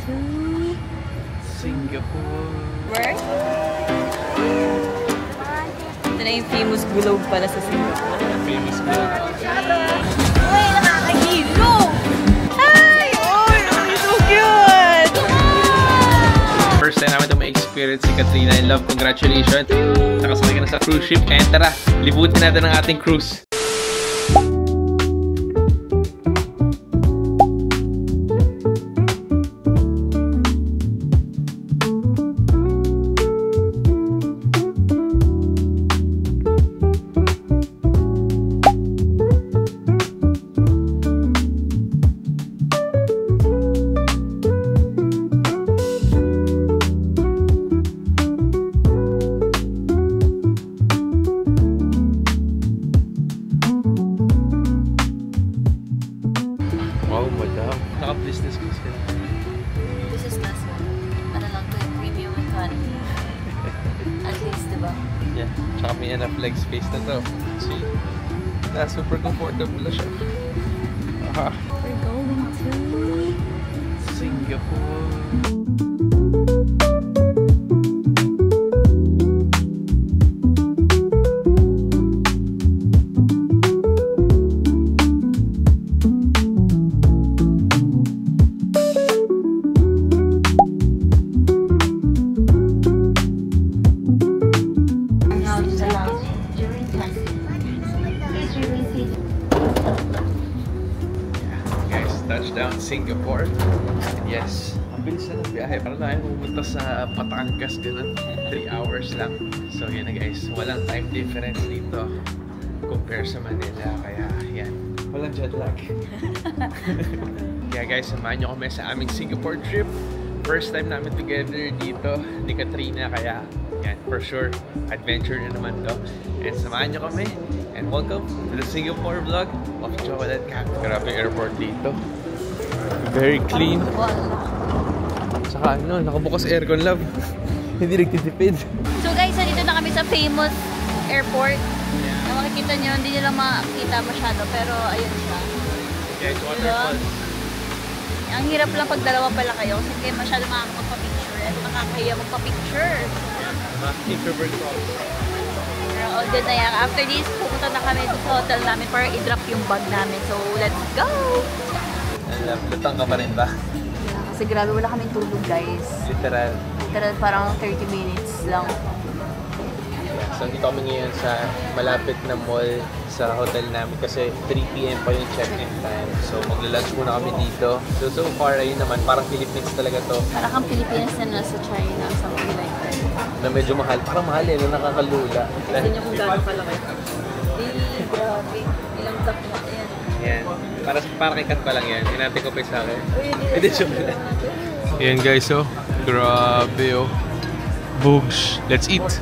to Singapore. Where? Ito na yung famous globe pala sa Singapore. Famous globe. Uy, nakakahilo! Ay! Uy! So cute! First time namin ito ma-experience si Katrina in love. Congratulations! Nakasakay ka na sa cruise ship. And tara, libutin natin ang ating cruise. Naka-business class ka na. Business class mo. Ano lang to yung premium economy. At least, diba? Yeah. Tsaka may enough leg space na to. See? Super comfortable na siya. Aha. We're going to Singapore. Touchdown Singapore. And yes, ang bilis na ng biyahe. Parang tayo pumunta sa Batangas, ganun. 3 hours lang. So yan na guys, walang time difference dito compare sa Manila. Kaya yan, walang jet lag. Kaya guys, samahan nyo kami sa aming Singapore trip. First time namin together dito ni Katrina. Kaya yan, for sure, adventure na naman to. And samahan nyo kami. And welcome to the Singapore vlog of Joel and Kat. Grabe airport dito. Very clean. Saka ano, nakabukas aircon, love. Hindi nagtitipid. So guys, nandito na kami sa famous airport. Na makikita nyo, hindi nyo lang makikita masyado. Pero ayun siya. Guys, waterfall. Ang hirap lang pag dalawa pala kayo. Kasi kayo masyado makakapag-picture. At nakakahiya magpa-picture. Introvert problems. Pero all good na yan. After this, pupunta na kami sa hotel namin para i-drop yung bag namin. So, let's go! Lutang ka pa rin ba? Yeah, kasi grabe, wala kaming tulog, guys. Literal. Literal, parang 30 minutes lang. So, dito kami ngayon sa malapit na mall sa hotel namin kasi 3 PM pa yung check-in time. So, magla-lunch muna kami dito. So far, ayun naman, parang Philippines talaga to. Parang kang Pilipinas na nasa China, something like that. Na medyo mahal. Parang mahal eh, na nakakalula. Kasi nyo kung gano'n kalaki. Hindi, grabe. Ilang duck na yan. Yan. Para kay Kat pa lang yan. Hinati ko pa sa akin. Hindi siya pala. Yan guys, oh. Grabe, oh. Boobs. Let's eat. Ako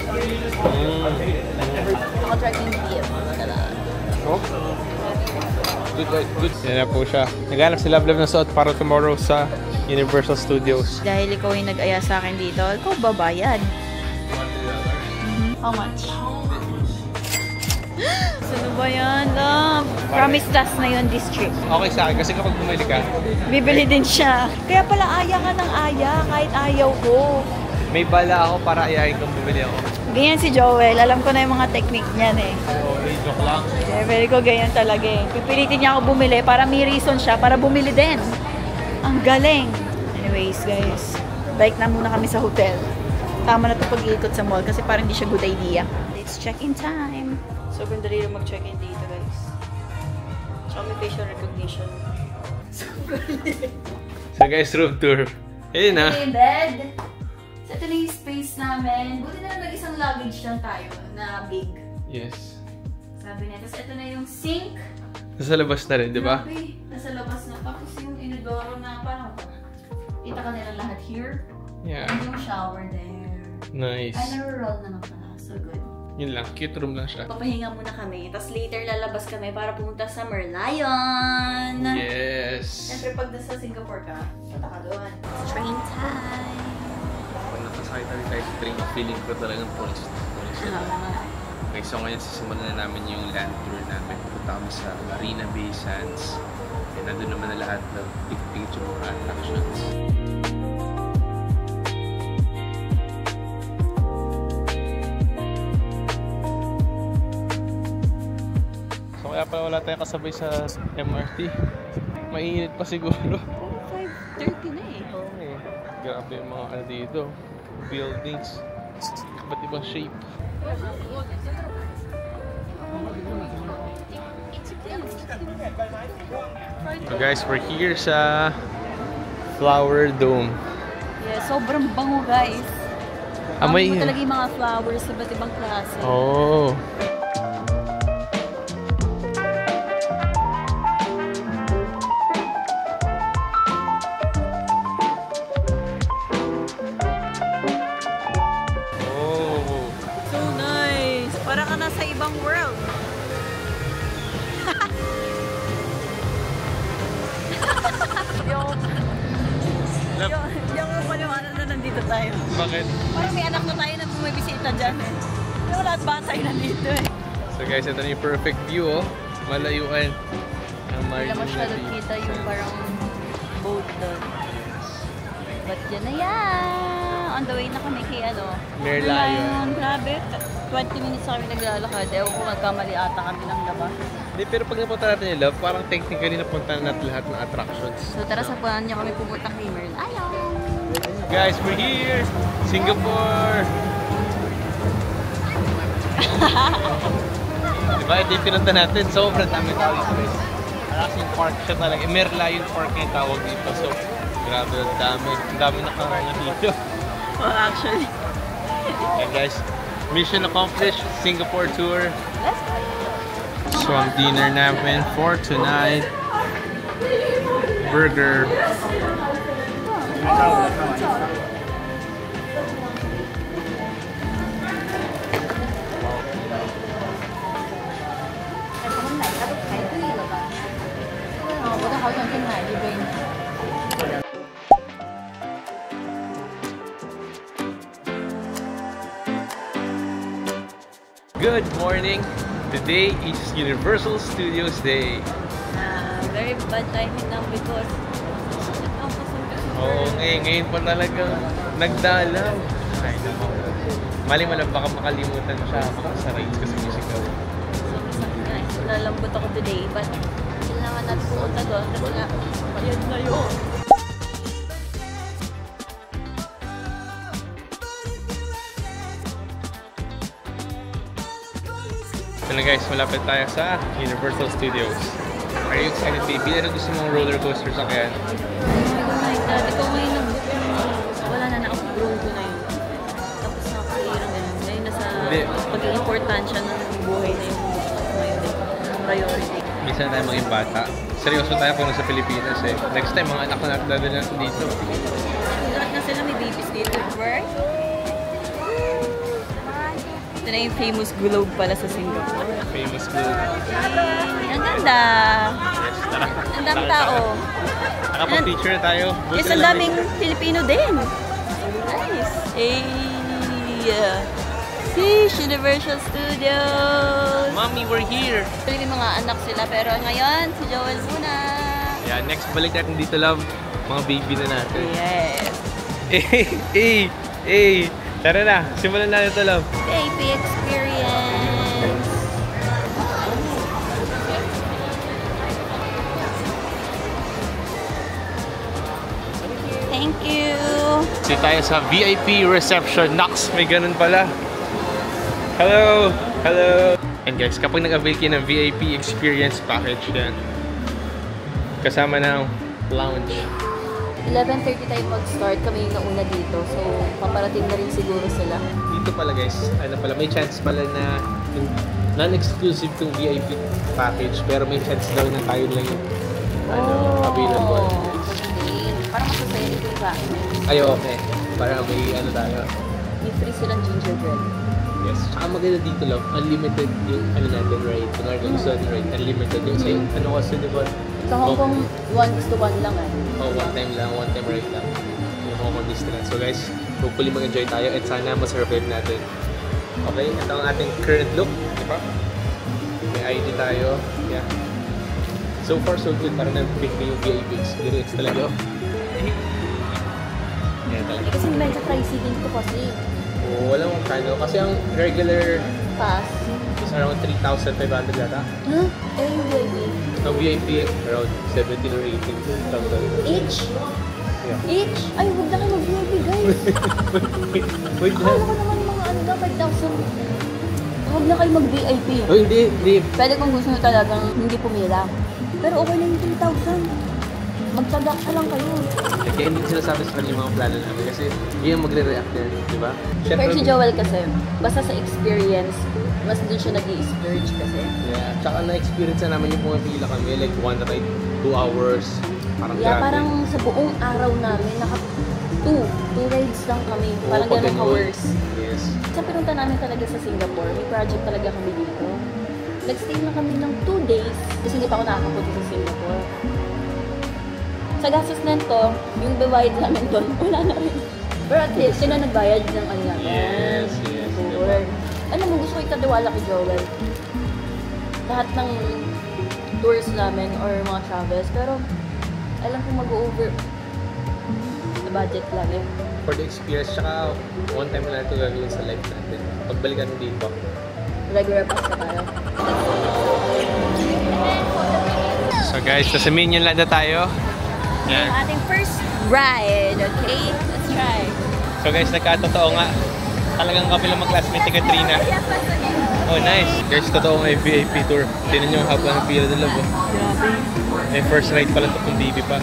try yung beef. Oh. Good. Yan na po siya. Naghanap si Love na suot para tomorrow sa Universal Studios. Dahil ikaw yung nag-aya sa akin dito, ikaw babayad. How much? Sino ba yan, love? Promise us na yun this trip. Okay sa akin kasi kapag bumili ka, Bibili din siya. Kaya pala aya ka ng aya kahit ayaw ko. may bala ako para ayahin kung bumili ako. Ganyan si Joel. Alam ko na yung mga technique niyan eh. Okay, joke lang. Very ko ganyan talaga eh. Pipilitin niya ako bumili para may reason siya para bumili din. Ang galing. Anyways guys, bike na muna kami sa hotel. Tama na ito pag-iikot sa mall kasi parang hindi siya good idea. It's check-in time. Sobrang dali lang mag-check-in dito guys. So may facial recognition. So guys, room tour. Ayun na. Ito yung bed. So ito na yung space namin. Buti na lang nag-isang luggage lang tayo na big. Yes. Sabi niya. Tapos ito na yung sink. Nasa labas na rin, di ba? Grabe, nasa labas na. Tapos yung inodoro na parang kita ka nila lahat here. Yeah. And yung shower there. Nice. Ay, naro-roll naman pala. So good. Yun lang, cute room lang siya. Papahinga muna kami. Tapos later lalabas kami para pumunta sa Merlion. Yes. Siyempre pag nasa Singapore ka, punta ka doon. Train time. Pag nakasakay tayo sa train, feeling ko talagang police. Okay, so ngayon sisimulan na namin yung land tour namin. Punta kami sa Marina Bay Sands. And nandun naman na lahat ng picture mga attractions. wala tayong kasabay sa MRT. Mainit pa siguro. 5:30 na eh. Okay. Grabe yung mga ano dito. Buildings. Iba't ibang shape. So guys, we're here sa Flower Dome. Yeah, sobrang bango guys. Amoy Bango talaga yung mga flowers, iba't ibang klase. Oh. So nice! Parang ka nasa ibang world. Hindi ako paniwala na nandito tayo. Bakit? Parang may anak na tayo na bumibisita dyan eh. Pero lahat batay nandito eh. So guys, ito na yung perfect view oh. Malayuan. Ang Hindi Marina na masyadong Beach. kita yung parang boat doon. But yan na yan! On the way na kami kay ano. Merlion. Grabe. 20 minutes na kami naglalakad. Ewan ko magkamali ata kami ng labas. Hindi, pero pag napunta natin yung love, parang technically napunta na natin lahat ng attractions. So tara, sapunan niyo kami pumunta kay Merlion. Guys, we're here! Singapore! Diba, ito yung pinunta natin. Sobrang dami tao dito. Malaking park siya talaga. Merlion Park yung tawag dito. So, grabe, ang dami. Ang dami nakaranya dito. Well, actually. And guys, mission accomplished. Singapore tour. Let's go! So, ang dinner namin for tonight. Burger. Good morning! Today is Universal Studios Day. Very bad timing now because Oo, ngayon pa talaga nagdalaw. Ay, naman. Mali mo lang baka makalimutan siya sa rides kasi music daw. lalambot ako today but kailangan natin pumunta doon kasi nga yun na yun. So na guys, malapit tayo sa Universal Studios. Are you excited, baby? Ano gusto mong roller coaster sa kaya? Dati ko ngayon wala na na-upload ko na yun. Tapos nakakahirang ganun. Ngayon nasa pag-importansya ng buhay na yung ngayon priority. Minsan tayo maging bata. Seryoso tayo kung nasa Pilipinas eh. Next time, mga anak ko natin natin dito. Lahat na sila may babies dito, right? Ito na yung famous globe pala sa Singapore. Famous globe. Ang ganda! Yes, tara. Ang daming tao. Nakapag-picture na tayo. Buti Yes, ang na lang daming Filipino din. Nice. Hey! Fish Universal Studios! Mommy, we're here! Actually, may mga anak sila, pero ngayon, si Joel muna. Yeah, next balik natin dito, love. Mga baby na natin. Yes. Tara na, simulan natin ito, love. Baby experience. Thank you. Dito tayo sa VIP reception. Nox, may ganun pala. Hello! Hello! And guys, kapag nag-avail kayo ng VIP experience package yan, kasama ng lounge. 11:30 tayo mag-start. Kami yung nauna dito. So, paparating na rin siguro sila. Dito pala guys, ano pala, may chance pala na non-exclusive tong VIP package, pero may chance daw na tayo lang yung available. Okay. Parang masasaya dito yung package. Ay, okay. Para may ano tayo. May free silang gingerbread. Yes. Tsaka maganda dito lang, unlimited yung ano natin, right? Kung ano gusto natin, right? Unlimited. Yung sa'yo, ano kasi diba? Sa Hong Kong, 1:1 lang eh. Oh, one time right lang. Yung Hong Kong distance. So guys, hopefully mag-enjoy tayo at sana ma-survive natin. Okay, ito ang ating current look. Diba? May ID tayo. Yeah. So far, so good. Parang nag-pick na yung VIP experience talaga. Yan talaga. Kasi medyo pricey din ito kasi. Oh, wala mong kano. Kasi ang regular Pass. is around 3,500 yata. Huh? Eh, yung VIP? Ang VIP, around 17 or 18,000. Each? Yeah. Each? Ay, huwag na kayo mag-VIP, guys. Wait Akala ko naman mga ano na, 5,000. Huwag na kayo mag-VIP. Oh, hindi. Pwede kung gusto nyo talagang hindi pumila. Pero okay lang yung 3,000. Magtadak na lang kayo. Kaya hindi sinasabi sa kanya yung mga plano namin kasi hindi yung magre-react yan, di ba? Pero si Joel kasi, basta sa experience, mas doon siya nag-i-splurge kasi. Yeah, tsaka na-experience na namin yung pumapila kami, like 1 ride, 2 hours. Parang Yeah, grabe. parang sa buong araw namin, two rides lang kami. Parang pag ganun ganun. hours. Yes. Sa pinunta namin talaga sa Singapore, may project talaga kami dito. Nag-stay na kami ng 2 days kasi hindi pa ako nakakapunta sa Singapore. Sa gastos nito, yung bayad namin doon, wala na rin. Pero at least, sila nagbayad ng ano namin. Yes. Tour. Ano mo, gusto ko itadiwala kay Joel. Lahat ng tours namin or mga travels, pero alam ko mag-over the budget lang eh. For the experience, tsaka one time na ito gagawin sa life natin. Pagbalikan mo dito. Regular pass na tayo. So guys, nasa Minion Land na tayo. Yung ating first ride, okay? Let's try. So guys, nagkatotoo nga. Talagang kami lang mag-classmate ni Katrina. Oh, nice. Guys, totoo nga yung VIP tour. Tinan nyo ang haba ng pila na love. Grabe. May first ride pala ito kung DB pa.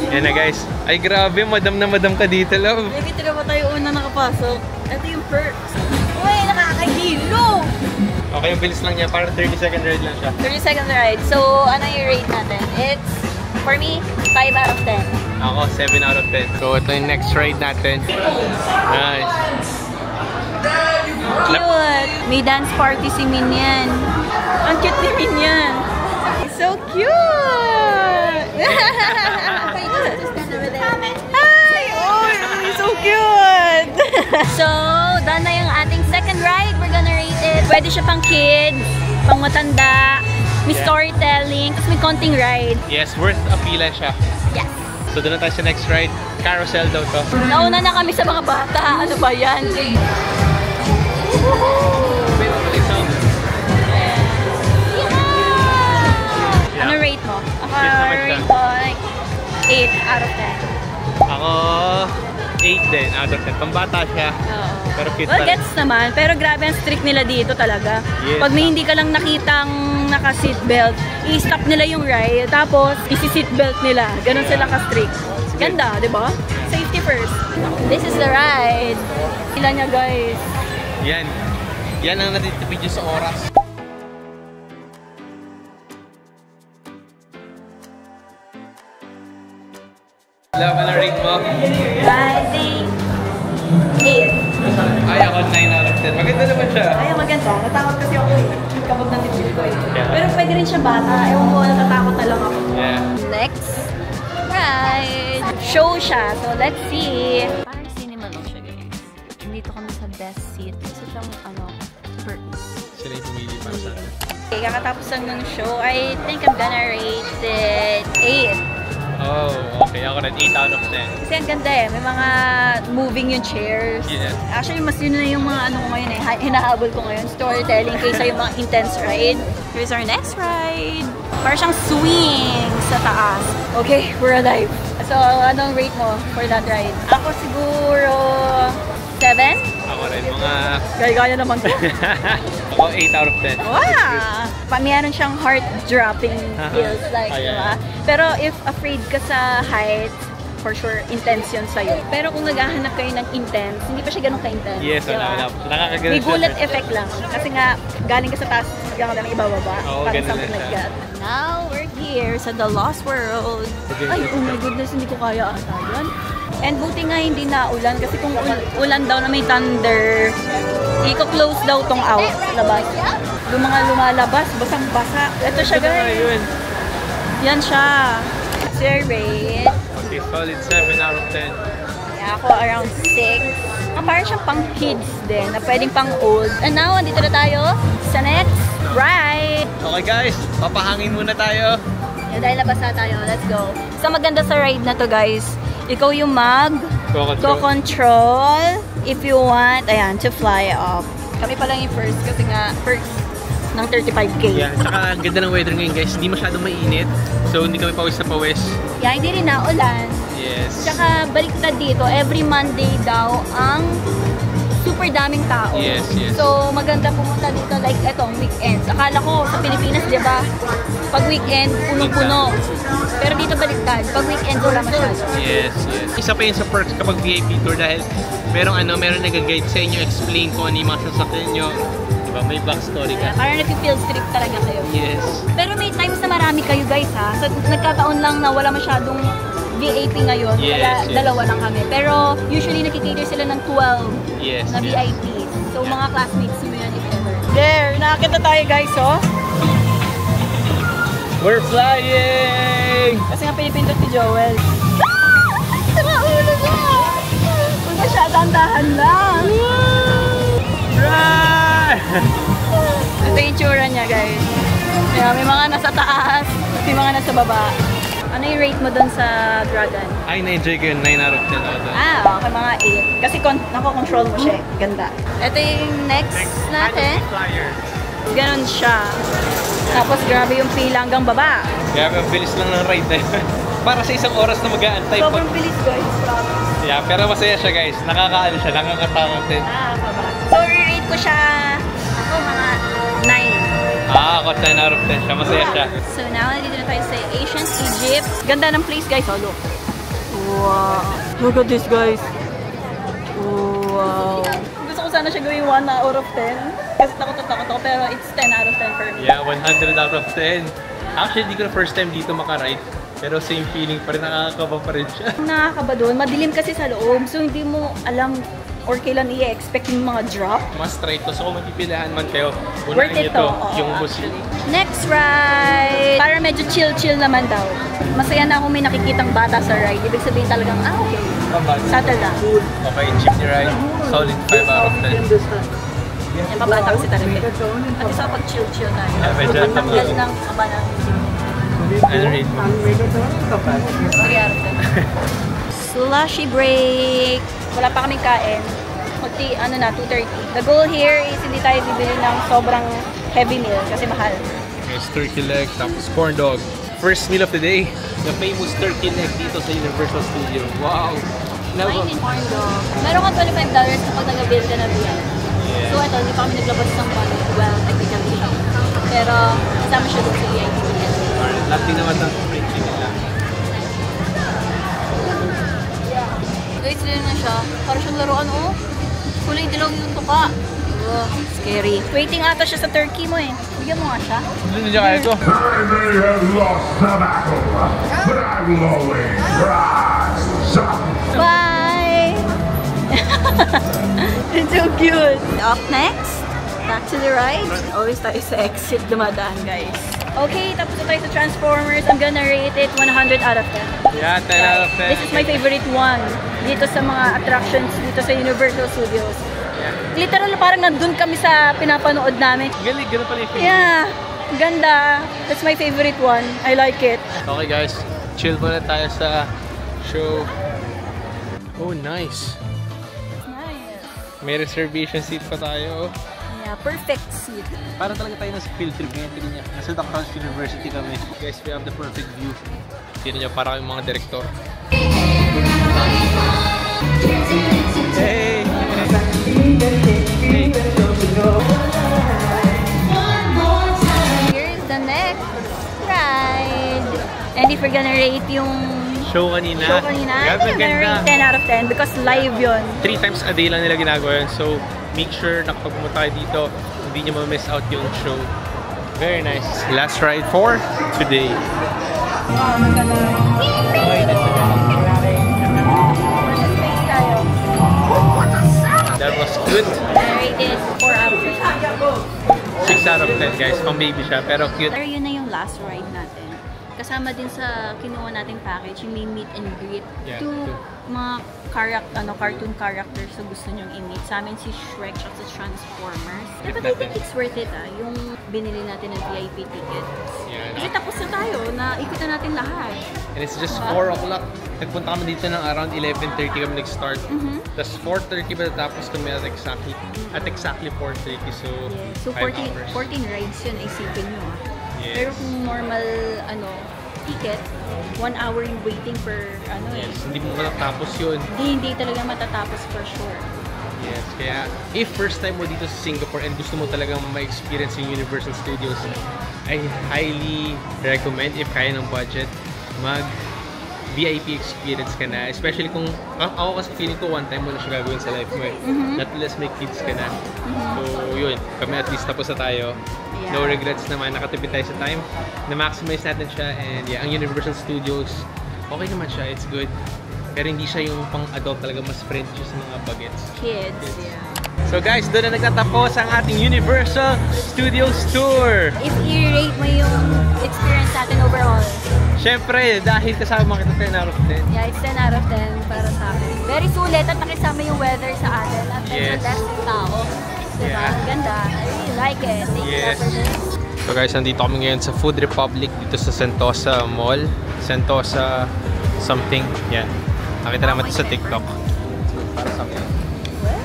Yan na guys. Ay grabe, madam na madam ka dito, love. Maybe tira ba tayo una nakapasok? Ito yung perks. Uy, nakakahilo! Okay, yung bilis lang niya. Parang 30-second ride lang siya. 30-second ride. So, ano yung rate natin? It's, for me, 5 out of 10. Ako, 7 out of 10. So, ito yung next ride natin. Nice. Cute! May dance party si Minion. Ang cute ni Minion. So cute! Hi! Oh, so cute! So, done na yung ating second ride. We're gonna rate it. Pwede siya pang kids, pang matanda, may storytelling, tapos may konting ride. Yes, worth a pila siya. Yes! So, doon na tayo sa next ride. Carousel daw to. Nauna na kami sa mga bata. Ano ba yan? Ano rate mo? Ako rate ko like 8 out of 10. Ako, 8 din out of 10. Pambata siya. Oo. Pero cute Well, pa rin. gets naman. Pero grabe ang strict nila dito talaga. Yes. Pag may hindi ka lang nakitang naka-seatbelt, i-stop nila yung ride, tapos isi-seatbelt nila. Ganon sila ka-strict. Ganda, di ba? Safety first. This is the ride. Sila niya, guys. Yan. Yan ang natitipid nyo sa oras. Love, ano rate mo? I think 8. Ay, ako 9 out of 10. Maganda naman siya. Ay, maganda. Natakot kasi ako kapag nandito ko eh. Yeah. Pero pwede rin siya bata. Ewan ko, natatakot na lang ako. Yeah. Next ride. Show siya. So, let's see. Parang cinema lang siya, guys. Dito kami sa best seat. Kasi siyang, perks. Sila yung pumili para sa atin. Okay, kakatapos lang ng show. I think I'm gonna rate it 8. Oh, okay. Ako rin 8 out of 10. Kasi ang ganda eh. May mga moving yung chairs. Yeah. Actually, mas yun na yung mga ano ko ngayon eh. Hinahabol ko ngayon. Storytelling kaysa yung mga intense ride. Here's our next ride. Parang siyang swing sa taas. Okay, we're alive. So, anong rate mo for that ride? Ako siguro 7? Ako rin mga... Gaya-gaya naman ko. Ako 8 out of 10. Wow! Meron siyang heart-dropping feels like, Oh, yeah. diba? Pero if afraid ka sa height, for sure, intense yun sa'yo. Pero kung naghahanap kayo ng intense, hindi pa siya ganun ka-intense. Yes, diba? wala. Nakakagano May siya. bullet effect lang. Kasi nga, galing ka sa taas, bigyan ka lang ibababa. Oo, Parang ganun something lang like siya. that. Now, we're here sa The Lost World. Okay. Ay, oh my goodness, hindi ko kaya ata yan. And buti nga hindi na ulan kasi kung ulan daw na may thunder, i-close daw tong out labas. Yung mga lumalabas, basang-basa. Ito siya guys. Yan siya. Sir rate. Okay, solid 7 out of 10. Yeah, ako around 6. Parang siyang pang kids din, na pwedeng pang old. And now, andito na tayo sa next ride. Okay guys, papahangin muna tayo. Yeah, dahil labas na tayo, let's go. So maganda sa ride na to guys, ikaw yung go-control if you want, ayan, to fly up. Kami pa lang yung first kasi nga, first ng 35K. Yeah, saka ang ganda ng weather ngayon guys. Hindi masyadong mainit. So hindi kami pawis na pawis. Yeah, hindi rin naulan. Yes. Tsaka baliktad dito, every Monday daw ang super daming tao. Yes, yes. So maganda pumunta dito like etong weekends. Akala ko sa Pilipinas, di ba? Pag weekend, punong-puno. Pero dito baliktad. Pag weekend, wala masyado. Yes, yes. Isa pa yun sa perks kapag VIP tour dahil merong nag-guide sa inyo, explain kung ano yung mga sasakyan nyo. Diba? May backstory ka. Parang nag-field trip talaga kayo. Yes. Pero may times na marami kayo guys ha. So, nagkataon lang na wala masyadong VIP ngayon. Yes, kaya yes. Dalawa lang kami. Pero usually nakikater sila ng 12 Yes, na yes. VIP. So mga classmates mo yan if ever. There! Nakakita tayo guys oh. We're flying! Kasi nga pinipindot ni Joel. Tama ulo niya! Huwag siya, dahan lang. Right! Ito yung tsura niya guys. Kaya may mga nasa taas, may mga nasa baba. Ano yung rate mo dun sa Dragon? Ay, na-enjoy ko yun. 9 out of 10 ako doon. Okay, mga 8. Kasi nako-control mo siya. Ganda. Ito yung next natin. Flyer. Ganon siya. Tapos grabe yung pila hanggang baba. Kaya ang bilis lang ng ride na yun. Para sa isang oras na mag-aantay. Sobrang bilis guys. Yeah, pero masaya siya guys. Nakakaano siya, nakakatakot din. Baba. So, i-rate ko siya, ako mga 9. Ako 10 out of 10 siya. Masaya siya. So now, nandito na tayo sa Ancient Egypt. Ganda ng place guys. Oh, look. Wow. Look at this guys. Wow. Gusto ko sana siya gawin 1 out of 10. Kasi takot ako. Pero it's 10 out of 10 for me. Yeah, 100 out of 10. Actually, di ko na first time dito makaride. Pero same feeling pa rin, nakakakaba pa rin siya. Nakakaba doon. Madilim kasi sa loob. So hindi mo alam or kailan i-expect yung mga drop. Must try to. So kung magpipilahan man kayo, Worth unahin it nyo to. to. Yung Oo, bus. Next ride! Para medyo chill-chill naman daw. Masaya na ako may nakikitang bata sa ride. Ibig sabihin talagang, okay. Settle na. Okay, jeepney ride. Solid 5 out of 10. Yan, mabata kasi talaga. At isa pag chill-chill na yun. medyo Pagtanggal ng kaba ng Ano rate mo? 3 out of 10. Slushy break! Wala pa kaming kain. Ano na, 2:30. The goal here is hindi tayo bibili ng sobrang heavy meal kasi mahal. Yes, turkey leg, tapos corn dog. First meal of the day, the famous turkey leg dito sa Universal Studio. Wow! Mine in corn dog. Meron kang $25 kapag nag-bill ka na biyan. Yeah. So ito, hindi pa kami naglabas ng money. Well, technically. Pero kasama siya doon sa VIP. Lahat din naman ng pretty nila. Guys, din na siya. Para siyang laruan, oh. Kulay dilaw yung tuka. Oh, scary. Waiting ata siya sa turkey mo eh. Bigyan mo nga siya. Hindi niya kaya ito. I may have lost some apple, but I will always rise up. Bye! It's so cute. Up next, back to the right. Always tayo sa exit dumadaan, guys. Okay, tapos na tayo sa Transformers. I'm gonna rate it 100 out of 10. Yeah, 10 out of 10. This is my favorite one. Dito sa mga attractions, dito sa Universal Studios. Literal, parang nandun kami sa pinapanood namin. Galing, gano'n pala yung feeling. Yeah, ganda. That's my favorite one. I like it. Okay guys, chill muna tayo sa show. Oh, nice. Nice. May reservation seat pa tayo. Yeah, perfect seat. Parang talaga tayo nasa field trip ngayon. Tignan niya. Nasa Dactals University kami. Guys, we have the perfect view. Tignan niya, para kayong mga direktor. Hey! Here's the next ride. And if we're gonna rate yung Show kanina. I'm Grabe, gonna ganda. rate 10 out of 10 because live yun. 3 times a day lang nila ginagawa yun. So, make sure na kapag pumunta kayo dito, hindi nyo ma-miss out yung show. Very nice. Last ride for today. That was good. I rated 4 out of 10. 6 out of 10 guys. Pang baby siya, pero cute. Pero yun na yung last ride natin. kasama din sa kinuha nating package, yung may meet and greet. Yeah, To mga cartoon characters na gusto nyong i-meet. Sa amin si Shrek at sa Transformers. But I think it's worth it yung binili natin ng VIP tickets. Yeah, Kasi tapos na tayo, naikot na natin lahat. And it's just 4 o'clock. Nagpunta kami dito ng around 11:30 kami nag-start. Tapos 4:30 ba tapos kami at exactly 4:30. So, So 5 14 hours. rides yun, isipin nyo. Yes. Pero kung normal ticket, 1 hour yung waiting per Yes, hindi mo matatapos yun. Hindi talaga matatapos for sure. Yes, kaya if first time mo dito sa Singapore and gusto mo talagang ma-experience yung Universal Studios, I highly recommend, if kaya ng budget, VIP experience ka na. Especially kung, ako kasi feeling ko one time mo na siya gagawin sa life mo eh. Not unless may kids ka na. So yun, kami at least tapos na tayo. Yeah. No regrets naman, nakatipid tayo sa time. Na-maximize natin siya and yeah, ang Universal Studios, okay naman siya, it's good. Pero hindi siya yung pang-adult talaga, mas friendly sa mga bagets. Kids, yeah. So guys, doon na nagtatapos ang ating Universal Studios Tour! If i-rate mo yung experience natin overall, Siyempre, dahil kasama kita 10 out of 10. yeah, it's 10 out of 10 para sa akin. Very sulit at nakisama yung weather sa atin at Yes. yes. Yung tao. Diba? Yeah. Ganda. I really like it. Thank Yes. you for this. So guys, nandito kami ngayon sa Food Republic dito sa Sentosa Mall. Sentosa something. Yan. Nakita naman ito sa TikTok. So, para sa akin. What?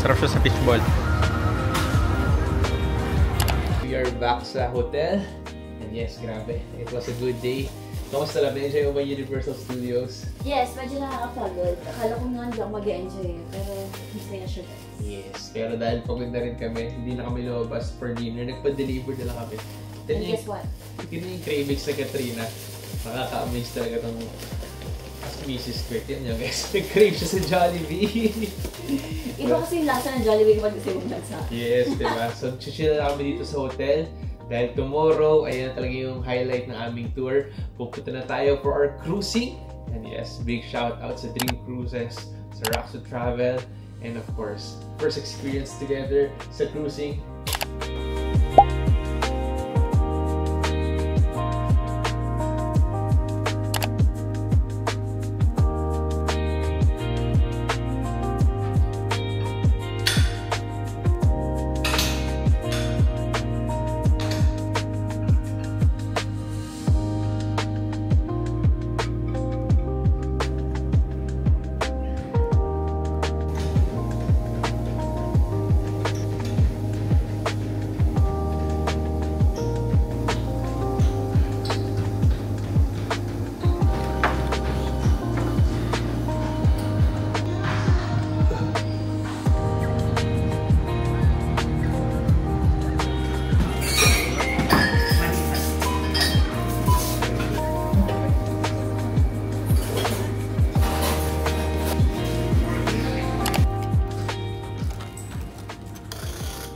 Sarap siya sa fishball. We are back sa hotel. And yes, grabe. It was a good day. Kamusta lang? Na-enjoy mo ba Universal Studios? Yes, medyo nakakapagod. Akala ko nga hindi ako mag-enjoy. Pero masaya siya guys. Yes. Pero dahil pagod na rin kami, hindi na kami lumabas for dinner. Nagpa-deliver na lang kami. And guess what? Yun yung cravings na Katrina. Nakaka-amaze talaga itong Mrs. Quick. Yan niya guys. Nag-crave siya sa Jollibee. Iba kasi yung lasa ng Jollibee kapag gusto mong bansa. Yes, diba? So, chill na kami dito sa hotel. Dahil tomorrow, ayan na talaga yung highlight ng aming tour. Pupunta na tayo for our cruising. And yes, big shout out sa Dream Cruises, sa Roxo Travel, and of course, first experience together sa cruising.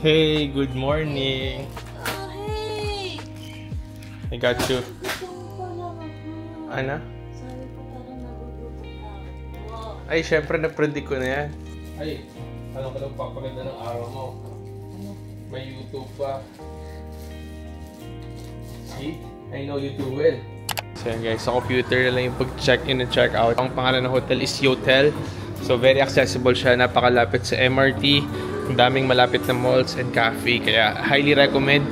Hey, good morning. Oh, hey! I got you. Gusto ko pala Ana? Sabi ko parang nagugutom ako. Ay, syempre na-predict ko na yan. Ay, alam ko lang papaganda ng araw mo. May YouTube pa. See? I know you too well. So yan guys, sa computer na lang yung pag-check-in and check-out. Ang pangalan ng hotel is Yotel. So very accessible siya, napakalapit sa MRT. Ang daming malapit na malls and cafe. Kaya highly recommend.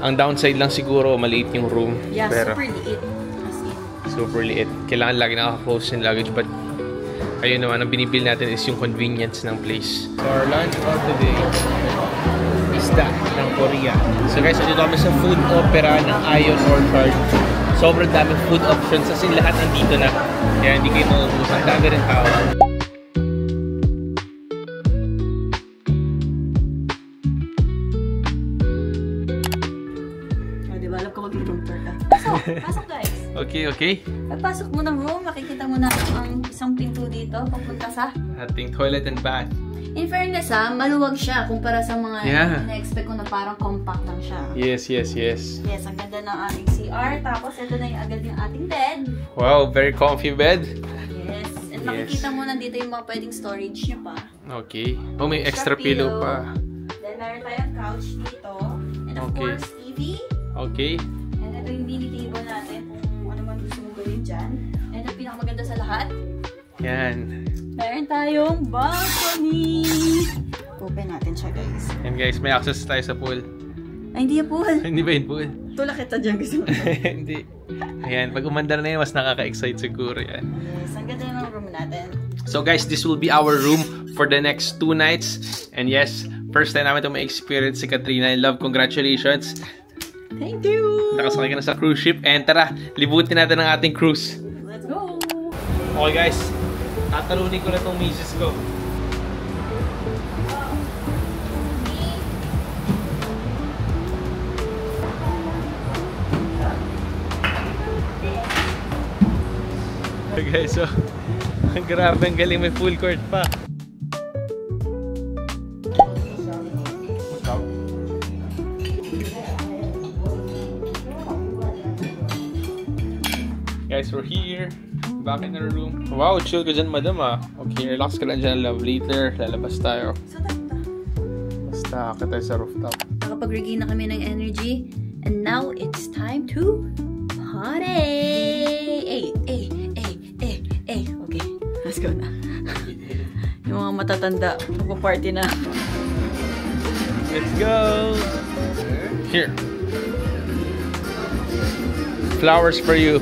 Ang downside lang siguro, maliit yung room. Yeah, Pero super liit. As in. super liit. Kailangan lagi naka-close yung luggage. But ayun naman, ang binibil natin is yung convenience ng place. So our lunch for today is that ng Korea. So guys, dito kami sa food opera ng Ion Orchard. Sobrang daming food options kasi lahat nandito na. Kaya hindi kayo mauubusan. Dami rin tao. Diba, alam ko mag-room tour ka. Pasok! Pasok guys! Okay, okay. Pagpasok mo ng room, makikita mo na ang isang pinto dito, papunta sa Ating toilet and bath. In fairness maluwag siya kumpara sa mga na-expect ko na parang compact lang siya. Yes. Yes, ang ganda ng ating CR. Tapos ito na yung agad yung ating bed. Wow, very comfy bed. Yes. And makikita mo nandito yung mga pwedeng storage niya pa. Okay. Oh, may extra pillow pa. Then meron tayong couch dito. And of course, TV. Okay. And ito yung mini table natin kung ano man gusto mo gawin dyan. And ang pinakamaganda sa lahat, yan. meron tayong balcony. Open natin siya, guys. And guys, may access tayo sa pool. Ay, hindi yung pool. Hindi ba yung pool? Tulak kita dyan, gusto mo. Hindi. Ayan, pag umandar na yan, mas nakaka-excite siguro yan. Yes, ang ganda ng room natin. So guys, this will be our room for the next 2 nights. And yes, first time namin ito ma-experience si Katrina. And love, congratulations. Thank you! Nakasakay ka na sa cruise ship. And tara, libutin natin ang ating cruise. Let's go! Okay guys, tatalunin ko na itong misis ko. Okay guys, so grabe, ang galing, may full court pa. Guys, we're here. Back in our room. Wow, chill ka dyan, madam Okay, relax ka lang dyan, love. Later, lalabas tayo. Basta, akit tayo sa rooftop. Nakapag-regain na kami ng energy. And now, it's time to party! Okay, let's go na. Yung mga matatanda, magpa-party na. Let's go! Here. Flowers for you.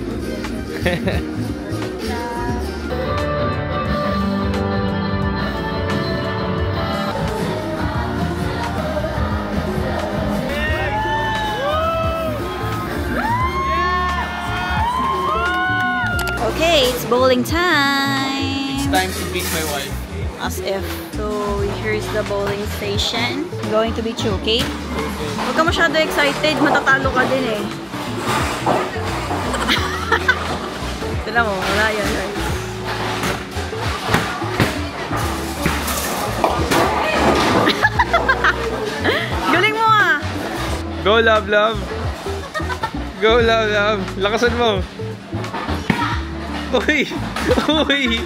Okay, it's bowling time! It's time to beat my wife. As if. So, here's the bowling station. I'm going to beat you, okay? Huwag ka masyado excited, matatalo ka din eh. Tala mo, wala yan, guys. Galing mo ah! Go, love, love! Go, love, love! Lakasan mo! Uy! Uy!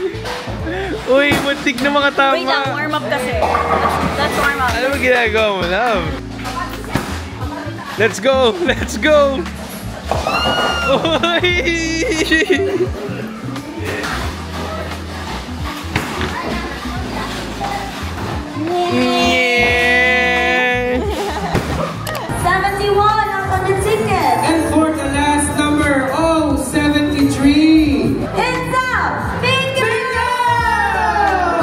Uy! Muntik na mga tama! Wait lang, warm up kasi. Let's warm up. Ano ba ginagawa mo, love? Let's go! Let's go! Uy! Yeah! 71 on the ticket! And for the last number, 73. Hands up! Bingo!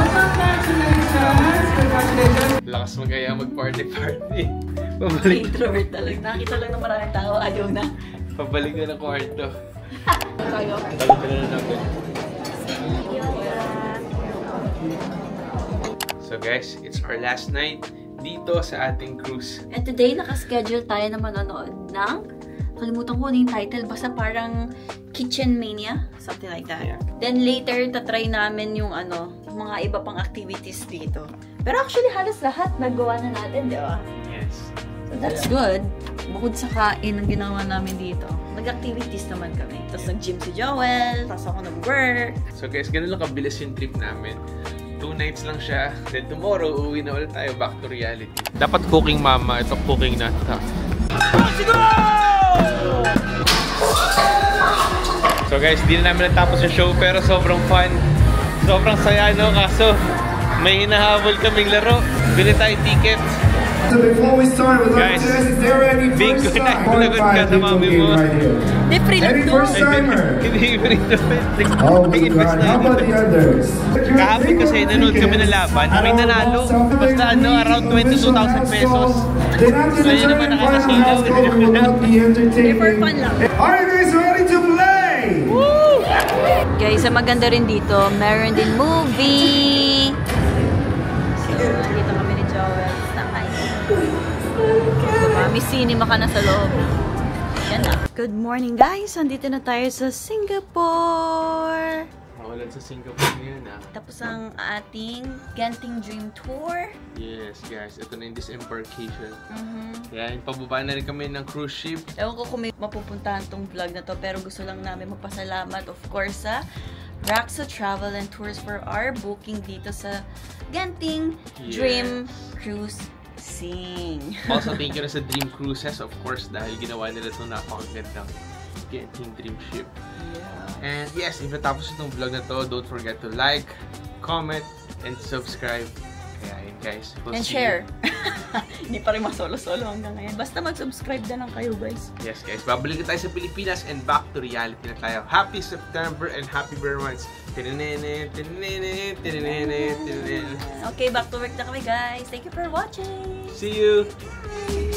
Congratulations! Lakas magaya mag-party-party. Pabalik. Introvert talaga. Nakita lang ng maraming tao, ayaw na. Pabalik na ng kwarto. Tayo. Balik na natin. So guys, it's our last night dito sa ating cruise. And today, nakaschedule tayo na manonood ng, kalimutan ko yung title, basta parang Kitchen Mania, something like that. Yeah. Then later, tatry namin yung mga iba pang activities dito. Pero actually, halos lahat nagawa na natin, di ba? Yes. So that's good. Bukod sa kain ang ginawa namin dito, nag-activities naman kami. Tapos nag-gym si Joel, tapos ako nag-work. So guys, ganun lang kabilis yung trip namin. 2 nights lang siya. Then tomorrow, uwi na ulit tayo back to reality. Dapat cooking mama. Ito cooking na. Let's go! So guys, di na namin natapos yung show pero sobrang fun. Sobrang saya, no? Kaso, may hinahabol kaming laro. Bili tayo tickets. So before we start, we'd like Guys, to ask, is there any bingo first na, time lagot ka sa mami mo. right here? Di free lang Any to. first timer? Hindi pa rin Oh my God, how about the others? Kahapon kasi nanood kami ng laban, may nanalo. Basta around 22,000 pesos. So yun naman nakakasilaw. For fun lang. Are you guys ready to play? Guys, ang maganda rin dito, meron din movie. So, dito kami ni Joel. May cinema ka na sa loob. Yan na. Good morning guys! Andito na tayo sa Singapore! Simulan sa Singapore ngayon Tapos ang ating Genting Dream Tour. Yes guys, ito na yung disembarkation. Yan, pababa na rin kami ng cruise ship. Ewan ko kung may mapupuntahan tong vlog na to, pero gusto lang namin magpasalamat of course sa Raxa Travel and Tours for our booking dito sa Genting Dream Cruise Sing. Also, thank you na sa Dream Cruises, of course, dahil ginawa nila itong napakagandang Genting Dream Ship. And yes, if natapos itong vlog na to, don't forget to like, comment, and subscribe. Kaya yun guys. And share. Hindi pa rin masolo-solo hanggang ngayon. Basta mag-subscribe na lang kayo guys. Yes guys, babalik na tayo sa Pilipinas and back to reality na tayo. Happy September and happy Bare Months. Okay, back to work na kami guys. Thank you for watching. See you! Bye!